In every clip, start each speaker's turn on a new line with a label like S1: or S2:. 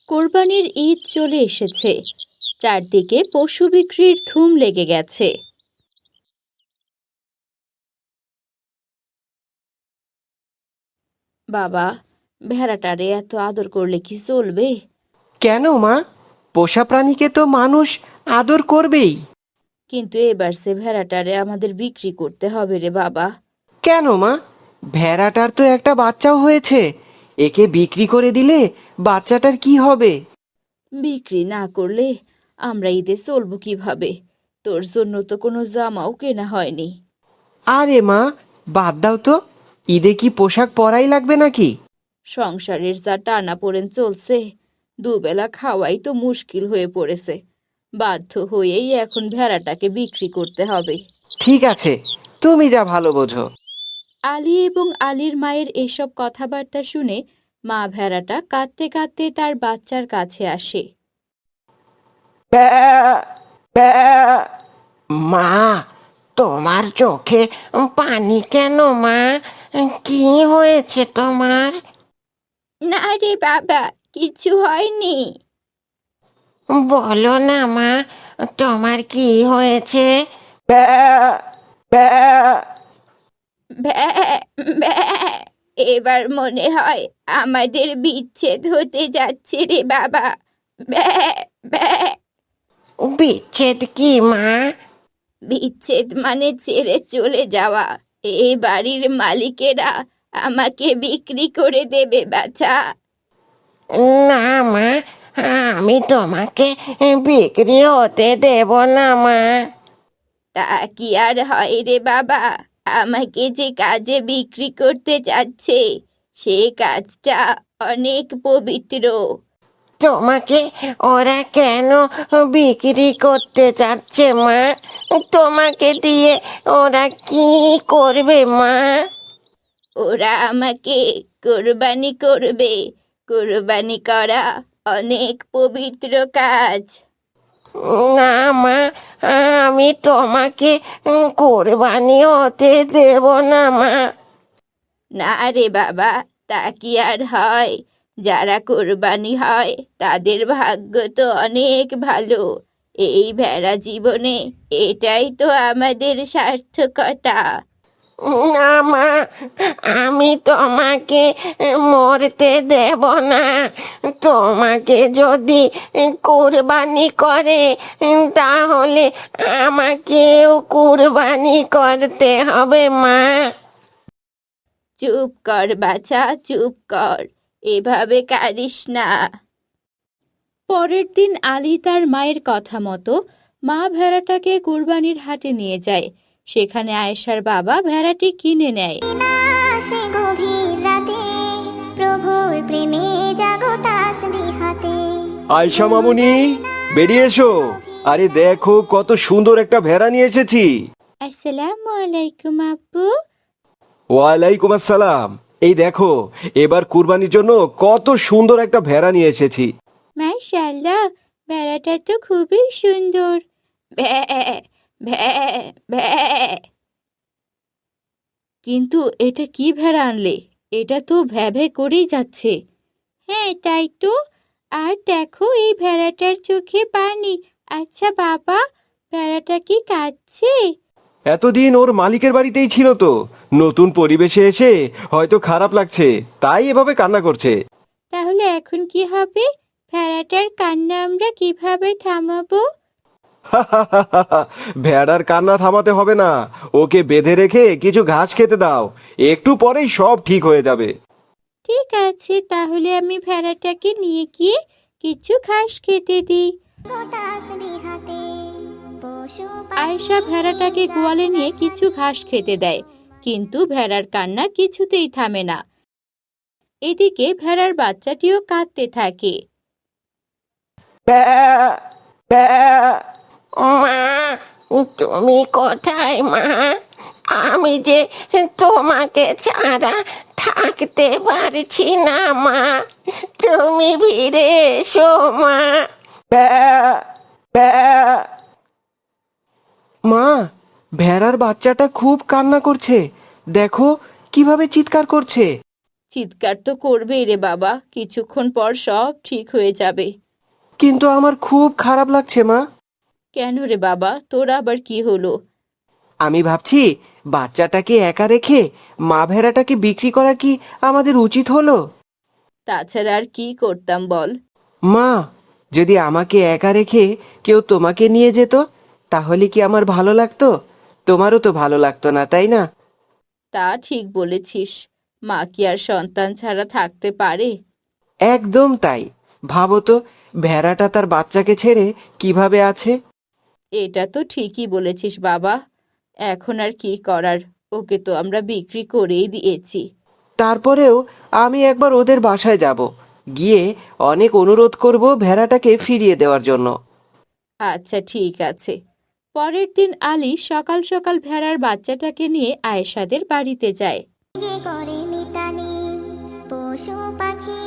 S1: কোরবানির ঈদ চলে এসেছে। চারদিকে পশু বিক্রির ধুম লেগে গেছে। বাবা, ভেড়াটারে এত আদর করলে কি চলবে?
S2: কেন মা? পোষা প্রাণীকে তো মানুষ আদর করবেই।
S1: কিন্তু এবার সে ভেড়াটারে আমাদের বিক্রি করতে হবে রে বাবা।
S2: কেন মা? ভেড়াটার তো একটা বাচ্চাও হয়েছে। একে বিক্রি করে দিলে বাচ্চাটার কি হবে?
S1: বিক্রি না করলে আমরা ঈদে চলবো কিভাবে? তোর জন্য তো কোনো জামাও কেনা হয়নি।
S2: আরে মা, বাদ দাও তো। ঈদে কি পোশাক পরাই লাগবে নাকি?
S1: সংসারের যা টানাপোড়েন চলছে, দুবেলা খাওয়াই তো মুশকিল হয়ে পড়েছে। বাধ্য হয়েই এখন ভেড়াটাকে বিক্রি করতে হবে।
S2: ঠিক আছে, তুমি যা ভালো বোঝো।
S1: আলী এবং আলীর মায়ের এসব কথাবার্তা শুনে মা ভেড়াটা কাঁদতে কাঁদতে তার বাচ্চার কাছে আসে।
S2: প্যা, প্যা। মা, তোমার চোখে পানি কেন মা? কি হয়েছে তোমার?
S1: না রে বাবা, কিছু হয়নি।
S2: বলো না মা, তোমার কি হয়েছে? প্যা, প্যা।
S1: ভ্যাঁ, ভ্যাঁ, এবার মনে হয় আমাদের বিচ্ছেদ হতে যাচ্ছে রে বাবা। ভ্যাঁ, ভ্যাঁ।
S2: বিচ্ছেদ কি মা?
S1: বিচ্ছেদ মানে ছেড়ে চলে যাওয়া। এই বাড়ির মালিকেরা আমাকে বিক্রি করে দেবে বাছা।
S2: না মা, আমি তোমাকে বিক্রি হতে দেব না মা।
S1: তা কি আর হয় রে বাবা, আমাকে যে কাজে বিক্রি করতে যাচ্ছে সে কাজটা অনেক পবিত্র।
S2: তোমাকে ওরা কেন বিক্রি করতে চাচ্ছে মা? তোমাকে দিয়ে ওরা কি করবে মা?
S1: ওরা আমাকে কোরবানি করবে। কোরবানি করা অনেক পবিত্র কাজ।
S2: না মা, আমি তোমাকে কোরবানি হতে দেব না মা।
S1: না রে বাবা, তা কি আর হয়? যারা কোরবানি হয় তাদের ভাগ্য তো অনেক ভালো। এই ভেড়া জীবনে এটাই তো আমাদের সার্থকতা।
S2: না মা, আমি তোমাকে মরতে দেব না। তোমাকে যদি কুরবানি করে তাহলে আমাকেও কুরবানি করতে হবে মা।
S1: চুপ কর বাছা, চুপ কর। এভাবে কাঁদিস না। পরের দিন আলী তার মায়ের কথা মতো মা ভেড়াটাকে কুরবানির হাটে নিয়ে যায়। সেখানে আয়েশার বাবা ভেড়াটি কিনে নেয়।
S3: সে গভীর রাতে প্রভুর প্রেমে জাগো তাসবিহাতে।
S4: আয়শা মামুনি, বেরিয়ে এসো। আরে দেখো কত সুন্দর একটা ভেড়া নিয়ে এসেছি।
S1: আসসালামু আলাইকুম আব্বু।
S4: ওয়ালাইকুম আসসালাম। এই দেখো, এবার কুরবানির জন্য কত সুন্দর একটা ভেড়া নিয়ে এসেছি।
S1: মাশাআল্লাহ, ভেড়াটা তো খুবই সুন্দর। ভ্যাঁ, ভ্যাঁ, ভ্যাঁ। কিন্তু এটা কি ভেড়া আনলে? এটা তো ভ্যাঁ ভ্যাঁ করেই যাচ্ছে। হ্যাঁ, তাই তো। আর দেখো এই ভেড়াটার চোখে পানি। আচ্ছা বাবা, ভেড়াটা কি কাঁদছে?
S4: এতদিন ওর মালিকের বাড়িতেই ছিল তো, নতুন পরিবেশে এসে হয়তো খারাপ লাগছে, তাই এভাবে কান্না করছে।
S1: তাহলে এখন কি হবে? ভেড়াটার কান্না আমরা কিভাবে থামাবো?
S4: ভেড়ার কান্না থামাতে হবে না, ওকে বেঁধে রেখে কিছু ঘাস খেতে দাও, একটু পরেই সব ঠিক হয়ে যাবে।
S1: ঠিক আছে, তাহলে আমি ভেড়াটাকে নিয়ে গিয়ে কিছু ঘাস খেতে দিই।
S3: তাসবিহাতে পশু
S1: আয়েশা
S3: পাখি
S1: ভেড়াটাকে গোয়ালে নিয়ে
S3: গাছগাছালি।
S1: কিছু ঘাস খেতে দেয়, কিন্তু ভেড়ার কান্না কিছুতেই থামে না। এদিকে ভেড়ার বাচ্চাটিও কাঁদতে থাকে।
S2: প্যা, প্যা। মা, তুমি কোথায় মা? আমি যে তোমাকে ছাড়া থাকতে পারছি না মা। তুমি ফিরে এসো মা। প্যা, প্যা। মা, ভেড়ার বাচ্চাটা খুব কান্না করছে। দেখো কিভাবে চিৎকার করছে।
S1: চিৎকার তো করবেই রে বাবা, কিছুক্ষণ পর সব ঠিক হয়ে যাবে।
S2: কিন্তু আমার খুব খারাপ লাগছে মা।
S1: কেন রে বাবা, তোর আবার কি হলো?
S2: আমি ভাবছি বাচ্চাটাকে একা রেখে মা ভেড়াটাকে বিক্রি করা কি আমাদের উচিত হলো?
S1: তাছাড়া আর কি করতাম বল?
S2: মা, যদি আমাকে একা রেখে কেউ তোমাকে নিয়ে যেত, তাহলে কি আমার ভালো লাগতো? তোমারও তো ভালো লাগতো না, তাই না?
S1: তা ঠিক বলেছিস। মা কি আর সন্তান ছাড়া থাকতে পারে?
S2: একদম তাই। ভাবো তো, ভেড়াটা তার বাচ্চাকে ছেড়ে কিভাবে আছে।
S1: এটা তো ঠিকই বলেছিস বাবা। এখন আর কি করার, ওকে তো আমরা বিক্রি করেই দিয়েছি।
S2: তারপরেও আমি একবার ওদের বাসায় যাব, গিয়ে অনেক অনুরোধ করব ভেড়াটাকে ফিরিয়ে দেওয়ার জন্য।
S1: আচ্ছা ঠিক আছে। পরের দিন আলী সকাল সকাল ভেড়ার বাচ্চাটাকে নিয়ে আয়েশাদের বাড়িতে যায়।
S3: গে করে মিতালি পশু পাখি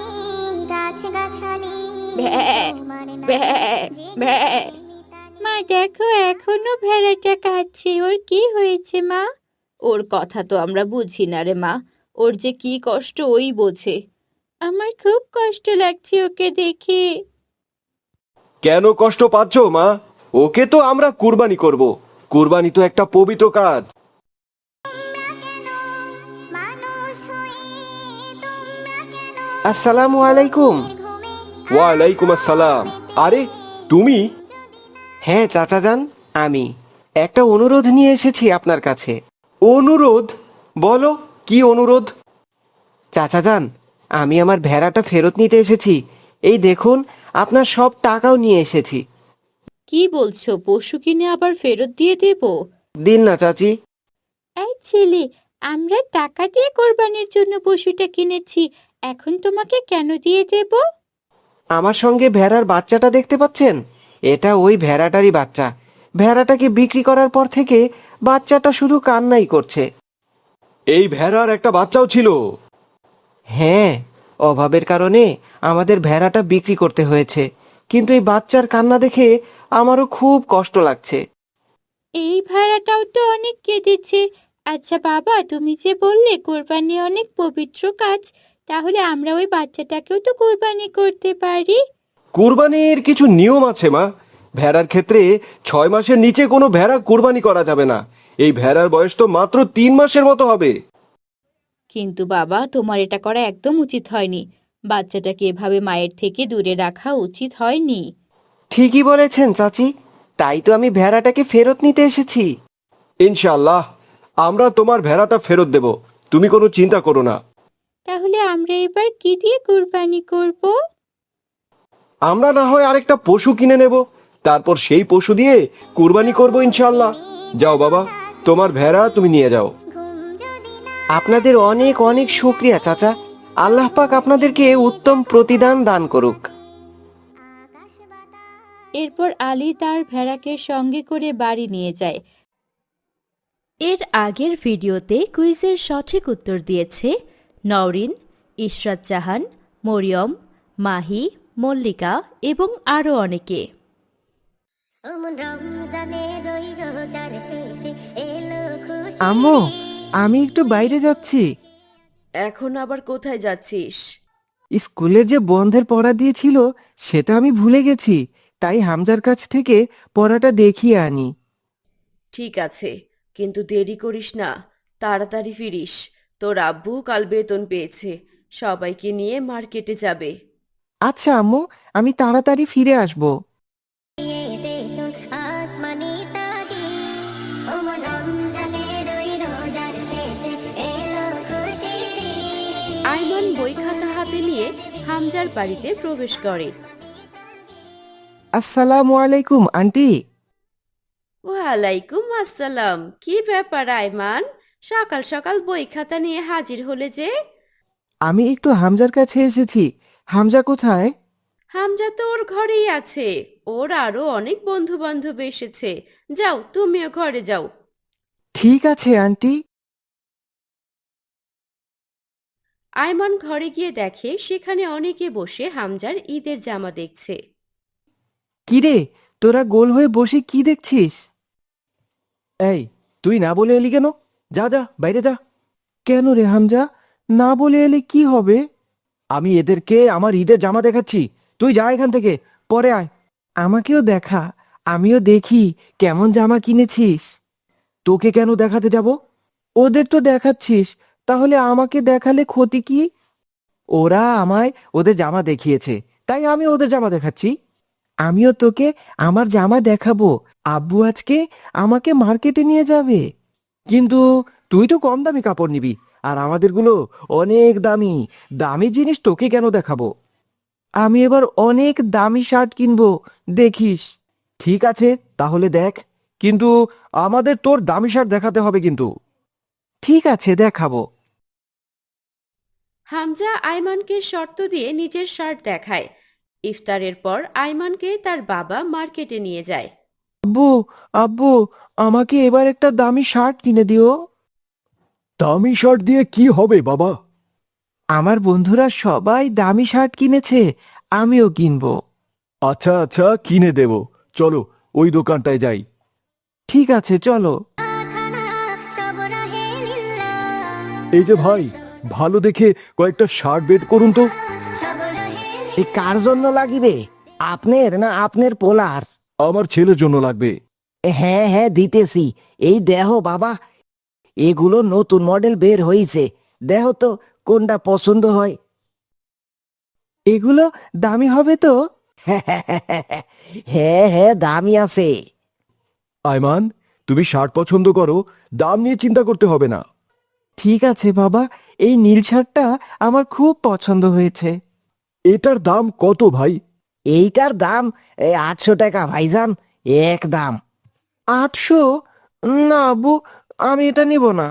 S3: গাছ গাছালি
S1: ভ্যাঁ,
S3: তোমার নামে
S1: ভ্যাঁ,
S3: জেগে
S1: ভ্যাঁ।
S3: করে মিতালি।
S1: মা দেখো, এখনো ভেড়াটা কাঁদছে, ওর কি হয়েছে মা? ওর কথা তো আমরা বুঝি না রে মা, ওর যে কি কষ্ট ওই বোঝে। আমার খুব কষ্ট লাগছে ওকে দেখে।
S4: কেন কষ্ট পাচ্ছ মা? ওকে তো আমরা কুরবানি করব। কুরবানি তো একটা পবিত্র কাজ।
S3: তোমরা কেন মানুষ হয়ে তোমরা কেন
S2: আসসালামু আলাইকুম।
S3: ঘুমে
S4: ওয়ালাইকুম আসসালাম। আরে তুমি?
S2: হ্যাঁ চাচাজান, আমি একটা অনুরোধ নিয়ে এসেছি আপনার কাছে।
S4: অনুরোধ? বলো, কি অনুরোধ?
S2: চাচাজান, আমি আমার ভেড়াটা ফেরত নিতে এসেছি। এই দেখুন, আপনার সব টাকাও নিয়ে এসেছি।
S1: কি বলছো, পশু কিনে আবার ফেরত দিয়ে দেব?
S2: দিন না চাচি।
S1: এই ছেলে, আমরা টাকা দিয়ে কোরবানির জন্য পশুটা কিনেছি, এখন তোমাকে কেন দিয়ে দেব?
S2: আমার সঙ্গে ভেড়ার বাচ্চাটা দেখতে পাচ্ছেন? এটা ওই ভেড়াটারই বাচ্চা। ভেড়াটাকে বিক্রি করার পর থেকে বাচ্চাটা শুধু কান্নাই করছে।
S4: এই ভেড়ার একটা বাচ্চাও ছিল?
S2: হ্যাঁ, অভাবের কারণে আমাদের ভেড়াটা বিক্রি করতে হয়েছে, কিন্তু এই বাচ্চার কান্না দেখে আমারও খুব কষ্ট লাগছে।
S1: এই ভাড়াটাও তো অনেক কেঁদেছে। আচ্ছা বাবা, তুমি যে বললে কোরবানি অনেক পবিত্র কাজ, তাহলে আমরা ওই বাচ্চাটাকেও তো কোরবানি করতে পারি।
S4: কুরবানির কিছু নিয়ম আছে মা। ভেড়ার ক্ষেত্রে 6 মাসের নিচে কোনো ভেড়া কুরবানি করা যাবে না। এই ভেড়ার বয়স তো মাত্র 3 মাসের মতো হবে।
S1: কিন্তু বাবা, তোমার এটা করা একদম উচিত হয়নি। বাচ্চাটাকে এভাবে মায়ের থেকে দূরে রাখা উচিত হয়নি।
S2: ঠিকই বলেছেন চাচি, তাই তো আমি ভেড়াটাকে ফেরত নিতে এসেছি।
S4: ইনশাআল্লাহ, আমরা তোমার ভেড়াটা ফেরত দেব। তুমি কোনো চিন্তা করো না।
S1: তাহলে আমরা এবার কি দিয়ে কোরবানি করব?
S4: আমরা না হয় আরেকটা পশু কিনে নেব, তারপর সেই পশু দিয়ে কুরবানি করব ইনশাআল্লাহ। যাও বাবা, তোমার ভেড়া তুমি নিয়ে যাও।
S3: ঘুম যদি না
S2: আপনাদের অনেক অনেক শুক্রিয়া চাচা। আল্লাহ পাক আপনাদেরকে উত্তম প্রতিদান দান করুক।
S3: আকাশ বাতাস
S1: এরপর আলী তার ভেড়াকে সঙ্গে করে বাড়ি নিয়ে যায়। এর আগের ভিডিওতে কুইজের সঠিক উত্তর দিয়েছে নওরিন, ইশরাত জাহান, মরিয়ম, মাহি, মল্লিকা এবং আরও অনেকে।
S3: ওমন রমজানের ওই রোজার শেষে এলো খুশি।
S2: আম্মু, আমি একটু বাইরে যাচ্ছি।
S1: এখন আবার কোথায় যাচ্ছিস?
S2: স্কুলের যে বন্ধের পড়া দিয়েছিল সেটা আমি ভুলে গেছি, তাই হামজার কাছ থেকে পড়াটা দেখিয়ে আনি।
S5: ঠিক আছে, কিন্তু দেরি করিস না, তাড়াতাড়ি ফিরিস। তোর আব্বু কাল বেতন পেয়েছে, সবাইকে নিয়ে মার্কেটে যাবে।
S2: আচ্ছা আম্মু, আমি তাড়াতাড়ি ফিরে আসব।
S3: এতে শোন আসমানি তাগি ওমন রমজানের ওই রোজার শেষে এলো খুশির ঈদ।
S5: আইমান বই খাতা হাতে নিয়ে হামজার বাড়িতে প্রবেশ করে।
S2: আসসালামু আলাইকুম আন্টি।
S5: ওয়ালাইকুম আসসালাম। কি ব্যাপার আইমান, সকাল সকাল বই খাতা নিয়ে হাজির হলে যে?
S2: আমি একটু হামজার কাছে এসেছি। হামজা কোথায়?
S5: হামজা তো ওর ঘরেই আছে, ওর আরো অনেক বন্ধু বান্ধব এসেছে। যাও, তুমিও ঘরে যাও।
S2: ঠিক আছে আন্টি।
S5: আয়মান ঘরে গিয়ে দেখে সেখানে অনেকে বসে হামজার ঈদের জামা দেখছে।
S2: কিরে, তোরা গোল হয়ে বসে কি দেখছিস?
S4: এই, তুই না বলে এলি কেন? যা যা, বাইরে যা।
S2: কেন রে হামজা, না বলে এলে কি হবে? আমি এদেরকে আমার ঈদের জামা দেখাচ্ছি, তুই যা এখান থেকে, পরে আয়। আমাকেও দেখা, আমিও দেখি কেমন জামা কিনেছিস। তোকে কেন দেখাতে যাব? ওদের তো দেখাচ্ছিস, তাহলে আমাকে দেখালে ক্ষতি কি? ওরা আমায় ওদের জামা দেখিয়েছে, তাই আমি ওদের জামা দেখাচ্ছি। আমিও তোকে আমার জামা দেখাবো। আব্বু আজকে আমাকে মার্কেটে নিয়ে যাবে। কিন্তু তুই তো কম দামি কাপড় নিবি, আর আমাদেরগুলো অনেক দামি। দামি জিনিস তোকে কেন দেখাবো? আমি এবার অনেক দামি শার্ট কিনবো, দেখিস। ঠিক আছে, তাহলে দেখ, কিন্তু আমাদের তোর দামি শার্ট দেখাতে হবে কিন্তু। ঠিক আছে, দেখাবো।
S5: হামজা আয়মানকে শর্ত দিয়ে নিজের শার্ট দেখায়। ইফতারের পর আয়মানকে তার বাবা মার্কেটে নিয়ে যায়।
S2: আব্বু, আব্বু, আমাকে এবার একটা দামি শার্ট কিনে দিও।
S4: দামি শার্ট দিয়ে কি হবে বাবা?
S2: আমার বন্ধুরা সবাই দামি শার্ট কিনেছে, আমিও কিনবো।
S4: আচ্ছা আচ্ছা, কিনে দেব, চলো ওই দোকানটায় যাই।
S2: ঠিক আছে, চলো।
S3: খানা সব রাহে লিল্লাহ
S4: এই যে ভাই, ভালো দেখে কয়েকটা শার্ট বের করুন তো।
S3: সব রাহে
S2: এই কার জন্য লাগিবে? আপনার না আপনার পোলার?
S4: আমার ছেলের জন্য লাগবে।
S2: হ্যাঁ হ্যাঁ, দিতেছি। এই দেহ বাবা, এগুলো নতুন মডেল বের হয়েছে, দেহ তো কোনটা পছন্দ হয়। এগুলো দামি হবে তো? হ্যাঁ হ্যাঁ, দামি আছে।
S4: আয়মান, তুমি শার্ট পছন্দ করো, দাম নিয়ে চিন্তা করতে হবে না।
S2: ঠিক আছে বাবা, এই নীল শার্টটা আমার খুব পছন্দ হয়েছে।
S4: এটার দাম কত ভাই?
S2: এইটার দাম 800 টাকা ভাইজান, এক দাম। 800? না আব্বু, আমি এটা নিব না।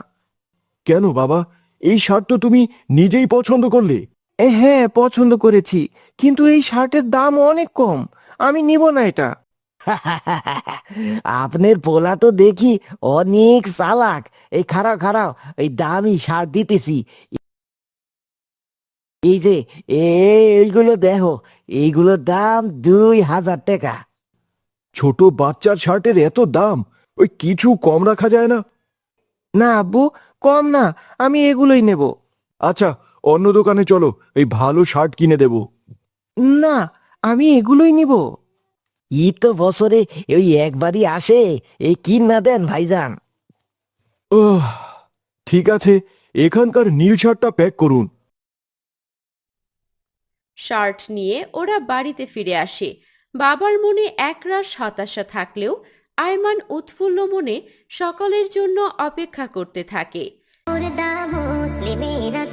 S4: কেন বাবা, এই শার্ট তো তুমি নিজেই পছন্দ করলে।
S2: হ্যাঁ, পছন্দ করেছি, কিন্তু এই শার্টের দাম অনেক কম, আমি নিব না এটা। আপনার পোলা তো দেখি অনেক চালাক। এই খারাপ খারাপ, এই দামি শার্ট দিতেছি। এই যে এইগুলো দেখো, এইগুলোর দাম 2000 টাকা।
S4: ছোট বাচ্চার শার্টের এত দাম, ওই কিছু কম রাখা যায় না?
S2: না আব্বু, কম না, আমি এগুলোই নেব।
S4: আচ্ছা, অন্য দোকানে চলো, এই ভালো শার্ট কিনে দেব।
S2: না, আমি এগুলোই নিব। ঈদ তো বছরে ওই একবারই আসে, এই কিন না দেন ভাইজান।
S4: ওহ, ঠিক আছে, এখানকার নীল শার্টটা প্যাক করুন।
S5: শার্ট নিয়ে ওরা বাড়িতে ফিরে আসে। বাবার মনে একরাশ হতাশা থাকলেও আয়মান উৎফুল্ল মনে সকলের জন্য অপেক্ষা করতে থাকে।
S3: মুর্দা মুসলিমেরা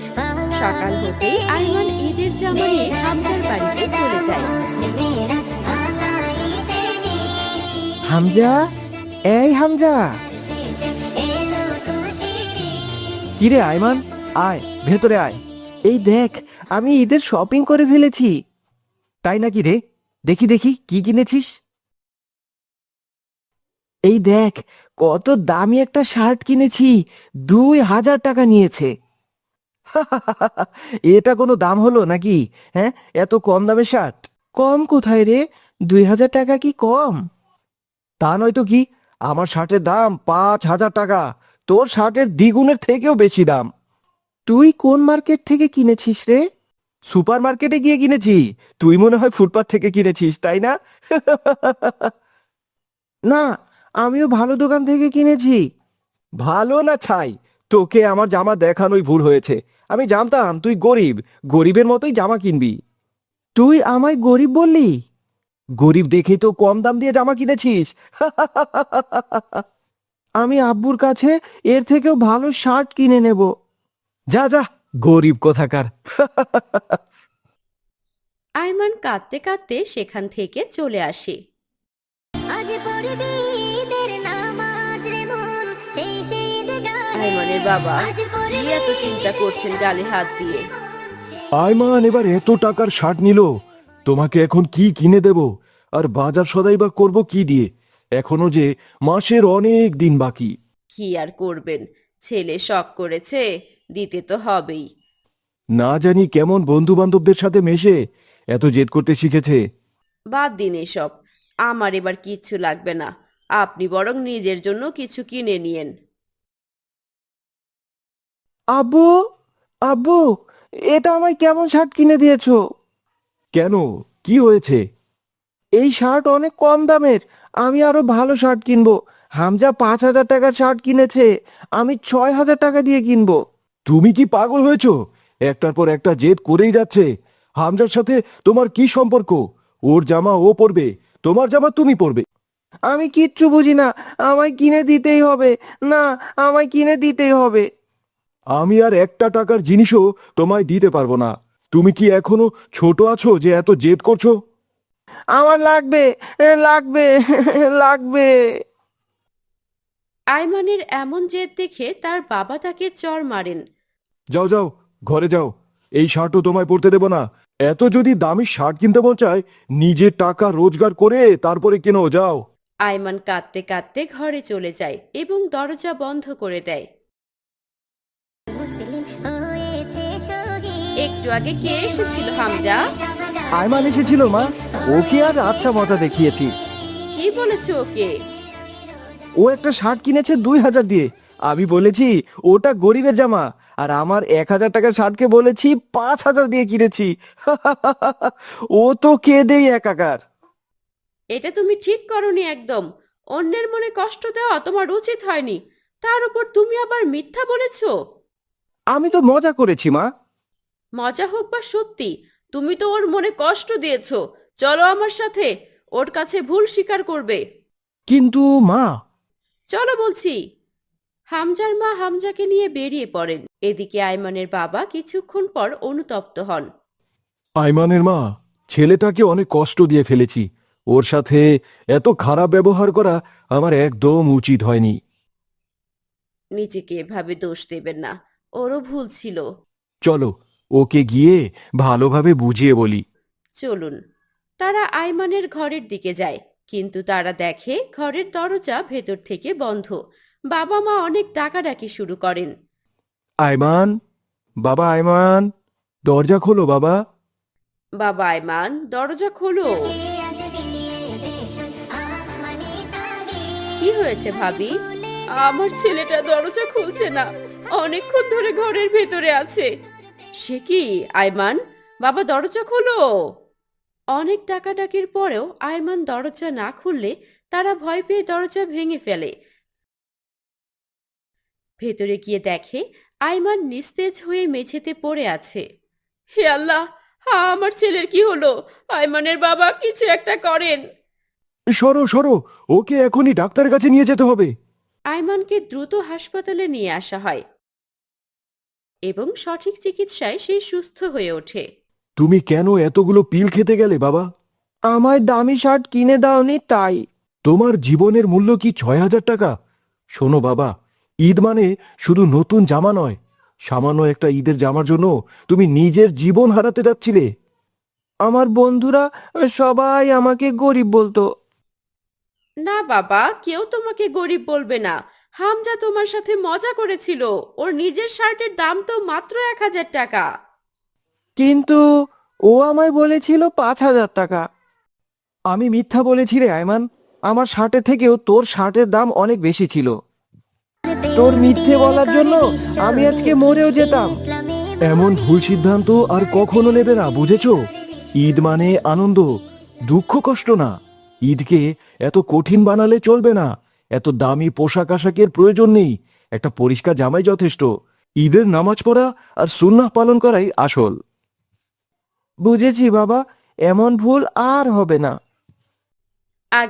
S5: সকাল হতেই আয়মান ঈদের জামা নিয়ে হামজার বাড়িতে চলে যায়।
S3: মুসলিমেরা ভাঙাইতে
S2: হামজা, এই হামজা।
S3: শেষে এলো খুশির
S2: কিরে আয়মান, আয় ভেতরে আয়। এই দেখ, আমি ঈদের শপিং করে ফেলেছি। তাই নাকি রে? দেখি দেখি কি কিনেছিস। এই দেখ, কত দামি একটা শার্ট কিনেছি, 2000 টাকা নিয়েছে। এটা কোনো দাম হলো নাকি? হ্যাঁ, এত কম দামের শার্ট। কম কোথায় রে, 2000 টাকা কি কম? তা নয় তো কি, আমার শার্টের দাম 5000 টাকা, তোর শার্টের দ্বিগুণের থেকেও বেশি দাম। তুই কোন মার্কেট থেকে কিনেছিস রে? সুপার মার্কেটে গিয়ে কিনেছি। তুই মনে হয় ফুটপাত থেকে কিনেছিস, তাই না? না, আমিও ভালো দোকান থেকে কিনেছি। ভালো না ছাই, তোকে আমার জামা দেখানোই ভুল হয়েছে। আমি জানতাম তুই গরিব, গরিবের মতোই জামা কিনবি। তুই আমায় গরিব বললি? গরিব দেখেই তো কম দাম দিয়ে জামা কিনেছিস। আমি আব্বুর কাছে এর থেকেও ভালো শার্ট কিনে নেব। যা যা, গরিব কোথাকার।
S5: আয়মান কাঁদতে কাঁদতে সেখান থেকে চলে আসে।
S3: আজ পড়বি ঈদের নামাজ রে মন, সেই সেই ঈদ গানে।
S5: আয়মানের বাবা
S3: আজ
S5: কি
S3: পড়বি
S5: এত চিন্তা করছেন গালে হাত দিয়ে?
S4: আয়মান এবার এত টাকার শার্ট নিল, তোমাকে এখন কি কিনে দেব? আর বাজার সদাই বা করবো কি দিয়ে? এখনো যে মাসের অনেক দিন বাকি।
S5: কি আর করবেন, ছেলে শখ করেছে, দিতে তো হবেই।
S4: না জানি কেমন বন্ধু বান্ধবদের সাথে মেশে এত জেদ করতে শিখেছে।
S5: বাদ দিন এসব, আমার এবার কিচ্ছু লাগবে না। আপনি বরং নিজের জন্য কিছু কিনে নিয়েন।
S2: আব্বু, আব্বু, এটা আমায় কেমন শার্ট কিনে দিয়েছো?
S4: কেন, কি হয়েছে?
S2: এই শার্ট অনেক কম দামের। আমি আরো ভালো শার্ট কিনবো। হামজা 5,000 টাকার শার্ট কিনেছে, আমি 6,000 টাকা দিয়ে কিনবো।
S4: তুমি কি পাগল হয়েছো? একটার পর একটা জেদ করেই যাচ্ছে। হামজার সাথে তোমার কি সম্পর্ক? ওর জামা ও পরবে, তোমার জামা তুমি পরবে।
S2: আমি কিচ্ছু বুঝি না, আমায় কিনে দিতেই হবে। না, আমায় কিনে দিতেই হবে।
S4: আমি আর একটা টাকার জিনিসও তোমায় দিতে পারবো না। তুমি কি এখনো ছোট আছো যে এত জেদ করছো?
S2: আমার লাগবে, লাগবে, লাগবে।
S5: আয়মানের এমন জেদ দেখে তার বাবা তাকে চড় মারেন।
S4: যাও যাও, ঘরে যাও। এই শার্টও তোমায় পরতে দেব না। এত যদি দামি শার্ট কিনতে মন চায়, নিজের টাকা রোজগার করে তারপরে কেনো, যাও।
S5: আয়মান কাঁদতে কাঁদতে ঘরে চলে যায় এবং দরজা বন্ধ করে দেয়।
S3: মুসলিম হয়েছে শহীদ।
S5: একটু আগে কে এসেছিল হামজা?
S2: আয়মান এসেছিল মা, ওকে আজ আচ্ছা মজা দেখিয়েছি।
S5: কি বলেছো ওকে?
S2: ও একটা শার্ট কিনেছে 2,000 দিয়ে। আমি বলেছি ওটা গরিবের জামা, আর আমার 1,000 টাকার শার্টকে বলেছি 5,000 দিয়ে কিনেছি। ও তো কেঁদেই একাকার।
S5: এটা তুমি ঠিক করনি একদম। অন্যের মনে কষ্ট দেওয়া তোমার উচিত হয়নি। তার উপর তুমি আবার মিথ্যা বলেছো।
S2: আমি তো মজা করেছি মা।
S5: মজা হোক বা সত্যি, তুমি তো ওর মনে কষ্ট দিয়েছো। চলো আমার সাথে, ওর কাছে ভুল স্বীকার করবে।
S2: কিন্তু মা,
S5: চলো বলছি। হামজার মা হামজাকে নিয়ে বেরিয়ে পড়েন। এদিকে আয়মানের বাবা কিছুক্ষণ পর অনুতপ্ত হন।
S4: আইমানের মা, ছেলেটাকে অনেক কষ্ট দিয়ে ফেলেছি। ওর সাথে এত খারাপ ব্যবহার করা আমার একদম উচিত হয়নি।
S5: নিজেকে এভাবে দোষ দেবেন না, ওরও ভুল ছিল।
S4: চলো, ওকে গিয়ে ভালোভাবে বুঝিয়ে বলি।
S5: চলুন। তারা আয়মানের ঘরের দিকে যায়, কিন্তু তারা দেখে ঘরের দরজা ভেতর থেকে বন্ধ। বাবা মা অনেক ডাকাডাকি শুরু করেন।
S4: আইমান, বাবা আইমান, দরজা খোলো বাবা।
S5: বাবা আয়মান, দরজা খোলো।
S3: আজ বিলিয়ে দেশ আসমানি তারে।
S5: কি হয়েছে ভাবি? আমার ছেলেটা দরজা খুলছে না, অনেকক্ষণ ধরে ঘরের ভেতরে আছে। সে কি আয়মান, বাবা দরজা খোলো। অনেক ডাকাডাকির পরেও আয়মান দরজা না খুললে তারা ভয় পেয়ে দরজা ভেঙে ফেলে। ভেতরে গিয়ে দেখে আয়মান নিস্তেজ হয়ে মেঝেতে পড়ে আছে। হে আল্লাহ, আমার ছেলের কি হলো? আয়মানের বাবা, কিছু একটা করেন।
S4: সরো সরো, ওকে এখনই ডাক্তারের কাছে নিয়ে যেতে হবে।
S5: আয়মানকে দ্রুত হাসপাতালে নিয়ে আসা হয় এবং সঠিক চিকিৎসায় সে সুস্থ হয়ে ওঠে।
S4: তুমি কেন এতগুলো পিল খেতে গেলে বাবা?
S2: আমায় দামি শার্ট কিনে দাওনি তাই।
S4: তোমার জীবনের মূল্য কি 6,000 টাকা? শোনো বাবা, ঈদ মানে শুধু নতুন জামা নয়। সামান্য একটা ঈদের জামার জন্য তুমি নিজের জীবন হারাতে যাচ্ছিলে।
S2: আমার বন্ধুরা সবাই আমাকে গরিব বলতো।
S5: না বাবা, কেউ তোমাকে গরিব বলবে না। হামজা তোমার সাথে মজা করেছিল। ওর নিজের শার্টের দাম তো মাত্র 1,000 টাকা।
S2: কিন্তু ও আমায় বলেছিল 5,000 টাকা। আমি মিথ্যা বলেছি রে আয়মান। আমার শার্টের থেকেও তোর শার্টের দাম অনেক বেশি ছিল। তোর মিথ্যে বলার জন্য আমি আজকে মরেও যেতাম।
S4: এমন ভুল সিদ্ধান্ত আর কখনো নেবে না, বুঝেছো? ঈদ মানে আনন্দ, দুঃখ কষ্ট না। ঈদকে এত কঠিন বানালে চলবে না। এত দামি পোশাক আশাকের প্রয়োজন নেই। একটা পরিষ্কার জামাই যথেষ্ট। ঈদের নামাজ পড়া আর সুন্নাহ পালন করাই আসল।
S2: বুঝেছি বাবা, এমন ভুল আর হবে না।